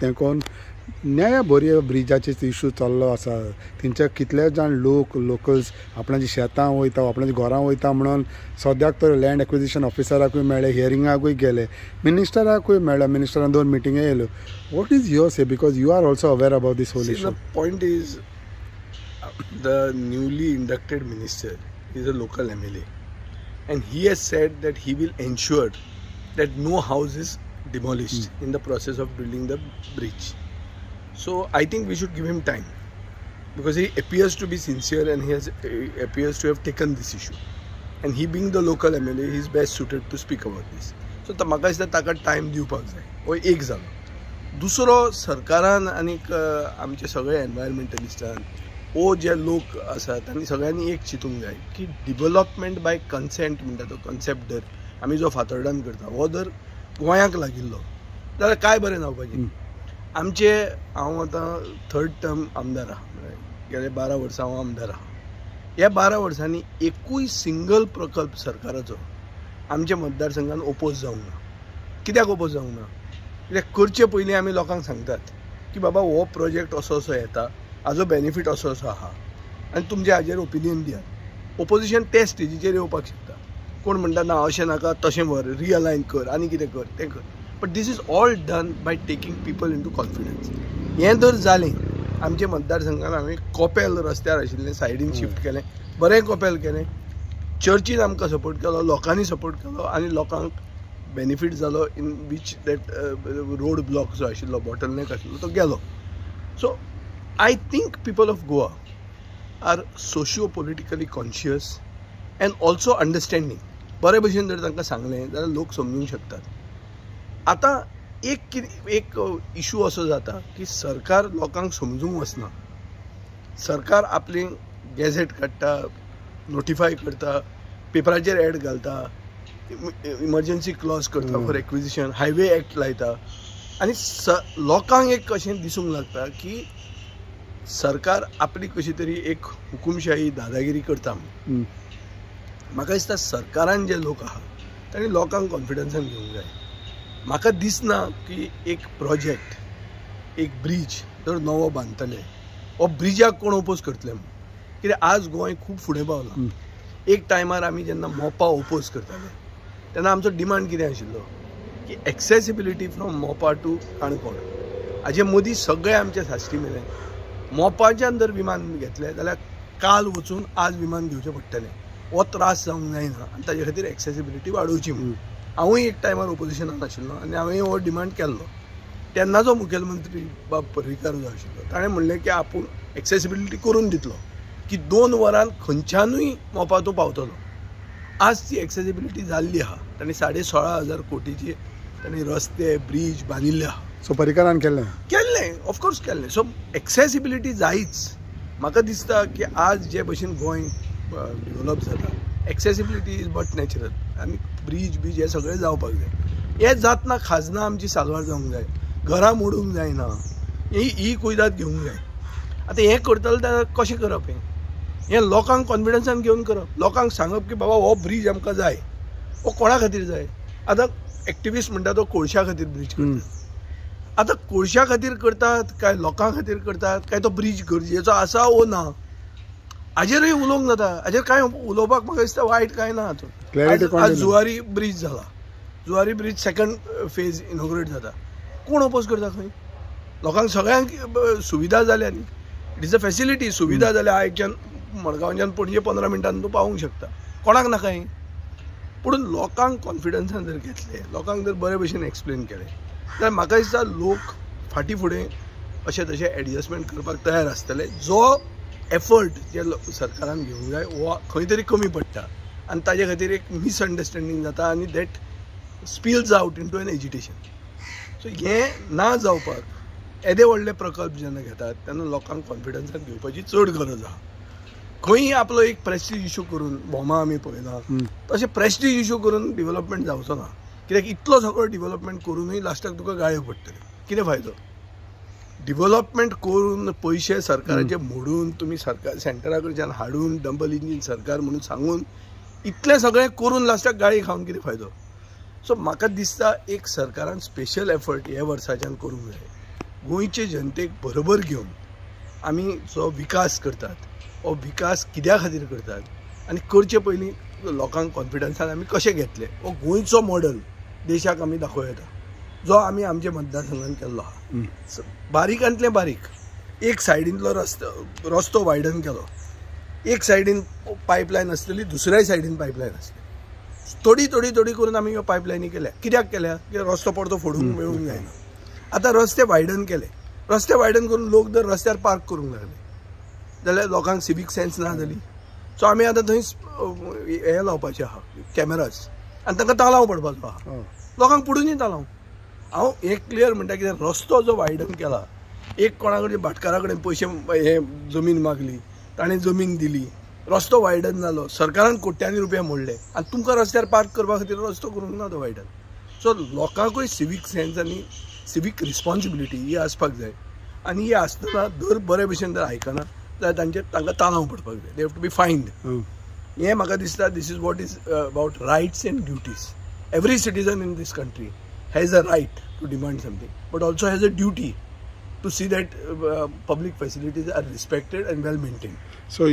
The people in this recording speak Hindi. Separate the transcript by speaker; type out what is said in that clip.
Speaker 1: तें कोन्न न्याया बरी ब्रिजाचे इश्यू चाललो आसा तेंचे कितले जाण लोकल्स आपणाची शेतां वयता आपणाची घरां वयता म्हणून सद्याक तर लँड एक्विजिशन ऑफिसराकूय मेळ्ळे हियरिंगाकूय गेले मिनिस्टराकूय मेळ्ळे मिनिस्टरान 2 मिटिंगे येयल्यो what is your say because you are also aware about this whole issue
Speaker 2: point is the newly inducted minister is a local MLA and he has said that he will ensure that no house is demolished in the process of building the bridge. So I think we should give him time because he appears to be sincere and he appears to have taken this issue, and he being the local MLA he is best suited to speak about this. So म्हाका दिसता ताका टायम दिवपाक जाय हो एक जालो. दुसरो सरकारान आनीक आमचे सगळे एनवायरमेंटलिस्टान ओ जे लोक आसात तांणी सगळ्यांनी एक चिंतूंक जाय की डिवेलॉपमेंट बाय कन्सेंट म्हणटा तो कन्सेप्ट जर आमी जो फातोर्डान करता हो जर गोंयाक लागिल्लो जाल्यार काय बरें जावपाचें. आमचे हांव आतां 3rd टर्म आमदार आहा गेले 12 वर्सां हांव आमदार आहा. ह्या 12 वर्सांनी एकूय सिंगल प्रकल्प सरकाराचो आमच्या मतदारसंघान ओपोज जावंक ना. कित्याक ओपोज जावंक ना? कित्याक करचे पयलीं आमी लोकांक सांगतात की बाबा हो प्रोजेक्ट असो असो येता हाजो बेनिफीट असो असो आहा आनी तुमचे हाजेर ओपिनियन दियात. ओपोजिशन ते स्टेजीचेर येवपाक शकता. कोण म्हणटा ना अशें नाका तशें व्हर रिअलायन कर आनी कितें कर तें कर. But this is all done by taking people into confidence. हें जर जालें आमचे मतदारसंघान हांवें कोपेल रस्त्यार आशिल्लें सायडीन शिफ्ट केलें बरें कोपेल केलें. चर्चीन आमकां सपोर्ट केलो लोकांनी सपोर्ट केलो आनी लोकांक बेनिफीट जालो इन वीच दॅट रोड ब्लॉक जो आशिल्लो बॉटलनेक आशिल्लो तो गेलो. सो I think people of Goa are socio-politically conscious and also understanding. बरे भशेन जर तांकां सांगलें जाल्यार लोक समजूंक शकतात. आतां एक इशू असो जाता की सरकार लोकांक समजूंक वचना. सरकार आपली गॅझेट काडटा नोटिफाय करता पेपराचेर एड घालता इमर्जन्सी क्लॉज करता फॉर एक्विजिशन हायवे एक्ट लायता आनी लोकांक एक कशें दिसूंक लागता की सरकार आपली कशी तरी एक हुकुमशाही दादागिरी करता. म्हाका दिसता सरकारान जे लोक आहा तांणी लोकांक कॉन्फिडन्सान घेवंक जाय. म्हाका दिसना की एक प्रोजेक्ट एक ब्रीज जर नवो बांदतले हो ब्रिजाक कोण ओपोज करतले कित्याक आज गोंय खूब फुडें पावला. एक टायमार आमी जेन्ना मोपा ओपोज करताले तेन्ना आमचो डिमांड कितें आशिल्लो की accessibility from Mopa to Canacona. हाजे मदीं सगळे आमचे साश्टी मेळ्ळे. मोपाच्यान जर विमान घेतलें जाल्यार काल वचून आज विमान घेवचें पडटलें. हो त्रास जावंक जायना आनी ताजे खातीर एक्सेसिबिलिटी वाडोवची म्हणून हांवूय एक टायमार ओपोजिशनान आशिल्लो आनी हांवें हो डिमांड केल्लो. तेन्नाचो मुखेलमंत्री बाब पर्रीकार जो आशिल्लो ताणें म्हणलें की आपूण एक्सेसिबिलिटी करून दितलो की 2 वरान खंयच्यानूय मोपा तूं पावतलो. आज ती एक्सेसिबिलिटी जाल्ली आहा. ताणें 16,500 कोटीचे ताणें रस्ते ब्रीज बांदिल्ले आहा.
Speaker 1: सो पर्रीकारान केल्लें
Speaker 2: ऑफकोर्स केल्लें. सो एक्सेसिबिलिटी जायच. म्हाका दिसता की आज जे भशेन गोंय डेवलप जाता एक्सेसिबिलिटी इज बट नॅचरल आनी ब्रीज बीज हे सगळें जावपाक जाय. हें जातना खाजना आमची सालवार जावंक जाय घरां मोडूंक जायना ही कुयदाद घेवंक जाय. आतां हें करतले जाल्यार कशें करप हें लोकांक कॉन्फिडन्सान घेवन करप. लोकांक सांगप की बाबा हो ब्रीज आमकां जाय. हो कोणा खातीर जाय? आतां एक्टिविस्ट म्हणटा तो कोळशा खातीर ब्रीज करता. आतां कोळशा खातीर करतात काय लोकां खातीर करतात काय तो ब्रीज गरजेचो आसा वो ना हाजेरूय उलोवंक जाता. हाजेर कांय उलोवपाक म्हाका दिसता वायट कांय ना हातूंत. आज जुवारी ब्रीज जाला. Zuari bridge 2nd phase inaugurate जाता. कोण ओपोज करता खंय? लोकांक सगळ्यांक सुविधा जाल्या न्ही. It is a facility. सुविधा जाल्या आयच्यान मडगांवच्यान पणजे 15 मिनटान तूं पावूंक शकता. कोणाक नाका हें? पूण लोकांक कॉन्फिडन्सान जर घेतले लोकांक जर बरे भशेन एक्सप्लेन केलें जाल्यार म्हाका दिसता लोक फाटीं फुडें अशें तशें एडजस्टमेंट करपाक तयार आसतले. जो एफर्ट जे सरकारान घेवंक जाय हो खंय तरी कमी पडटा आनी ताजे खातीर एक मिसअंडरस्टँडींग जाता आनी that spills out into an agitation. So हें ना जावपाक येदे व्हडले प्रकल्प जेन्ना घेतात तेन्ना लोकांक कॉन्फिडन्सान घेवपाची चड गरज आहा. खंय आपलो एक प्रेस्टीज इशू करून बोमा आमी पळयला तशें प्रेस्टीज इशू करून डेव्हलपमेंट जावचो ना. कित्याक इतलो सगळो डेव्हलपमेंट करूनय लास्टाक तुका गाळ्यो पडटल्यो. कितें फायदो? डेव्हलपमेंट करून पयशे सरकाराचे मोडून तुमी सरकार सेंटरा कडच्यान हाडून डबल इंजीन सरकार म्हणून सांगून इतलें सगळें करून लास्टाक गाळी खावन कितें फायदो? सो म्हाका दिसता एक सरकारान स्पेशल एफर्ट हे वर्साच्यान करूंक जाय गोंयचे जनतेक बरोबर घेवन आमी जो विकास करतात हो विकास कित्या खातीर करतात आनी करचे पयलीं लोकांक कॉन्फिडन्सान आमी कशें घेतले हो गोंयचो मॉडल देशाक आमी दाखोवं येता जो आमी आमच्या मतदारसंघान केल्लो आहा. बारीकांतले बारीक एक सायडींतलो रस्तो वायडन केलो, एक सायडीन पायपलायन आसतली, दुसऱ्याय सायडीन पायपलायन आसतली. थोडी करून आमी ह्यो पायपलायनी केल्या. कित्याक केल्या की रस्तो परतो फोडूंक मेळूंक जायना. आतां रस्ते वायडन केले, रस्ते वायडन करून लोक जर रस्त्यार पार्क करूंक लागले जाल्यार लोकांक सिवीक सेन्स ना जाली. सो आमी आतां थंय हे लावपाचे आहा कॅमेराज आनी तांकां तालाव पडपाचो आहा. लोकांक पुडूनय तालाव. हांव एक क्लियर म्हणटा कितें रस्तो जो वायडन केला, एक कोणा कडेन भाटकारा कडेन पयशे हे जमीन मागली, ताणें जमीन दिली, रस्तो वायडन जालो, सरकारान कोट्यांनी रुपया मोडले आनी तुमकां रस्त्यार पार्क करपा खातीर रस्तो करूंक ना तो वायडन. सो लोकांकूय सिवीक सेन्स आनी सिवीक रिस्पॉन्सिबिलिटी ही आसपाक जाय. आनी ही आसतना दर बरे भशेन जर आयकना जाल्यार तांकां तालाव पडपाक जाय. They have to be fined. हें म्हाका दिसता this is what is about rights and duties. Every citizen in this country has a right to demand something, but also has a duty to see that public facilities are respected and well maintained.
Speaker 1: So